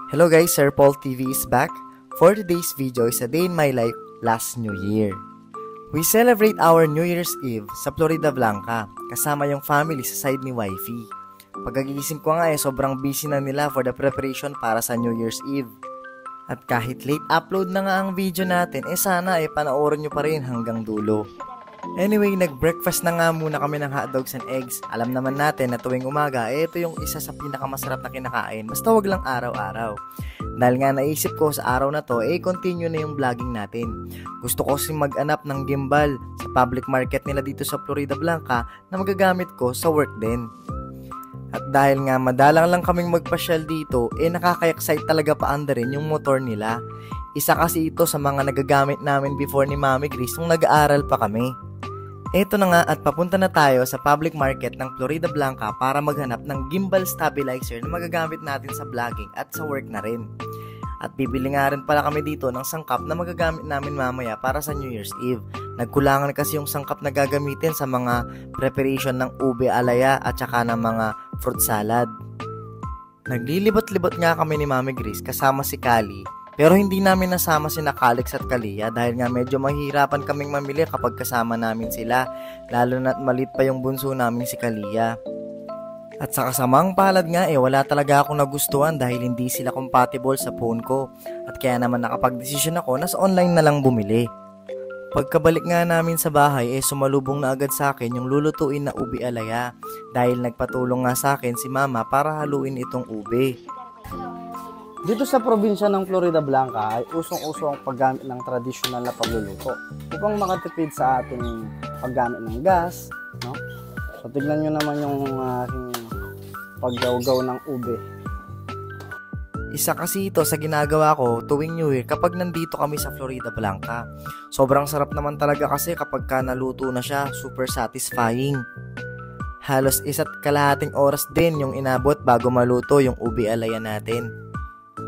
Hello guys, Sir Paul TV is back. For today's video is a day in my life last New Year. We celebrate our New Year's Eve sa Florida Blanca kasama yung family sa side ni wifey. Pagkagising ko nga sobrang busy na nila for the preparation para sa New Year's Eve. At kahit late upload na nga ang video natin, sana panoorin nyo pa rin hanggang dulo. Anyway, nag-breakfast na nga muna kami ng hotdogs and eggs. Alam naman natin na tuwing umaga, ito yung isa sa pinakamasarap na kinakain. Basta wag lang araw-araw. Dahil nga naisip ko sa araw na to, continue na yung vlogging natin. Gusto ko kasi mag-anap ng gimbal sa public market nila dito sa Florida Blanca na magagamit ko sa work din. At dahil nga madalang lang kaming magpasyal dito, nakaka-excite talaga paandarin yung motor nila. Isa kasi ito sa mga nagagamit namin before ni Mami Grace nung nag-aaral pa kami. Eto na nga at papunta na tayo sa public market ng Florida Blanca para maghanap ng gimbal stabilizer na magagamit natin sa vlogging at sa work na rin. At bibili nga rin pala kami dito ng sangkap na magagamit namin mamaya para sa New Year's Eve. Nagkulangan kasi yung sangkap na gagamitin sa mga preparation ng ube alaya at saka ng mga fruit salad. Naglilibot-libot nga kami ni Mami Grace kasama si Kali. Pero hindi namin nasama si Calix at Kalia dahil nga medyo mahirapan kaming mamili kapag kasama namin sila, lalo na't malit pa yung bunso namin si Kalia. At sa kasamang palad nga wala talaga akong nagustuhan dahil hindi sila compatible sa phone ko at kaya naman nakapag-desisyon ako na sa online na lang bumili. Pagkabalik nga namin sa bahay sumalubong na agad sa akin yung lulutuin na ube alaya dahil nagpatulong nga sa akin si Mama para haluin itong ube. Dito sa probinsya ng Florida Blanca ay usong-uso ang paggamit ng tradisyonal na pagluluto upang makatipid sa ating paggamit ng gas, no? So tignan nyo naman yung paggawgaw ng ube. Isa kasi ito sa ginagawa ko tuwing New Year kapag nandito kami sa Florida Blanca. Sobrang sarap naman talaga kasi kapag naluto na siya, super satisfying. Halos 1.5 oras din yung inabot bago maluto yung ube alaya natin.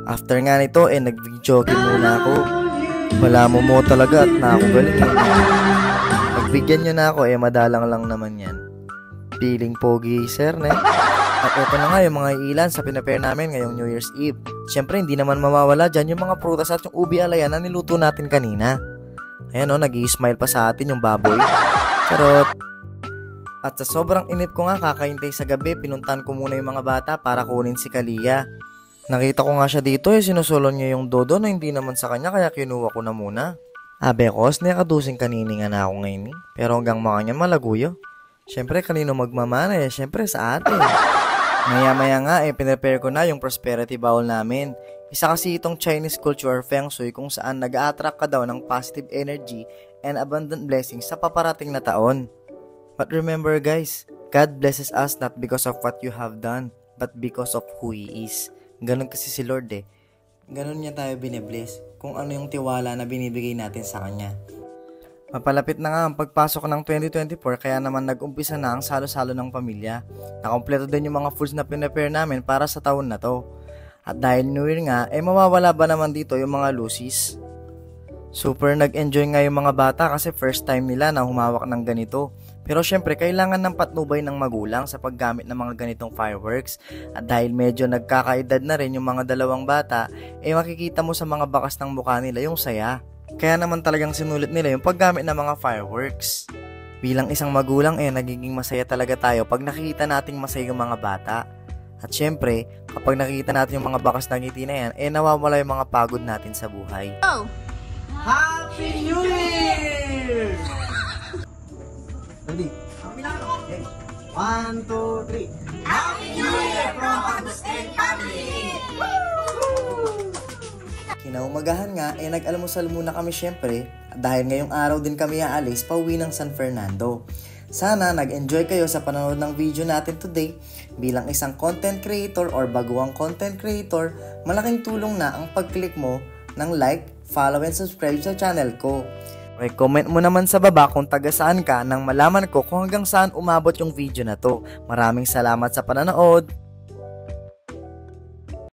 After nga nito nag-jogging muna ako. Wala mo talaga at na ako galing Pagbigyan nyo na ako madalang lang naman yan. Feeling pogi sir ne. At ito na nga yung mga ilan sa pinapare namin ngayong New Year's Eve. Siyempre hindi naman mawawala dyan yung mga prutas at yung ube alaya na niluto natin kanina. Ayan nag-i-smile pa sa atin yung baboy. Charot. At sa sobrang inip ko nga kakaintay sa gabi, pinuntan ko muna yung mga bata para kunin si Kalia. Nakita ko nga siya dito sinusulon niya yung dodo na hindi naman sa kanya kaya kinuha ko na muna. Abekos, nakadusing kanini nga na ako ngayon pero hanggang mga niya malaguyo. Siyempre kanino magmamana siyempre sa atin. Maya-maya nga pinrepare ko na yung prosperity bowl namin. Isa kasi itong Chinese culture feng shui kung saan nag-a-attract ka daw ng positive energy and abundant blessings sa paparating na taon. But remember guys, God blesses us not because of what you have done, but because of who He is. Ganon kasi si Lord Ganon niya tayo binibless kung ano yung tiwala na binibigay natin sa Kanya. Mapalapit na nga ang pagpasok ng 2024 kaya naman nag-umpisa na ang salo-salo ng pamilya. Nakompleto din yung mga foods na pinapare namin para sa taon na to. At dahil New Year nga, mawawala ba naman dito yung mga lusis? Super nag-enjoy nga yung mga bata kasi first time nila na humawak ng ganito. Pero syempre kailangan ng patnubay ng magulang sa paggamit ng mga ganitong fireworks. At dahil medyo nagkakaedad na rin yung mga dalawang bata, makikita mo sa mga bakas ng mukha nila yung saya. Kaya naman talagang sinulit nila yung paggamit ng mga fireworks. Bilang isang magulang nagiging masaya talaga tayo pag nakikita nating masaya yung mga bata. At syempre, kapag nakikita natin yung mga bakas ng ngiti na yan, nawawala yung mga pagod natin sa buhay. Oh. Happy New Year! Ready? Okay. 1, 2, 3. Happy New Year from Agustin family! Kinaumagahan nga nag-almusal muna kami syempre dahil ngayong araw din kami aalis pauwi ng San Fernando. Sana nag-enjoy kayo sa panonood ng video natin today. Bilang isang content creator or baguang content creator, malaking tulong na ang pag-click mo ng like, follow and subscribe sa channel ko. Comment mo naman sa baba kung taga saan ka nang malaman ko kung hanggang saan umabot yung video na to. Maraming salamat sa panonood!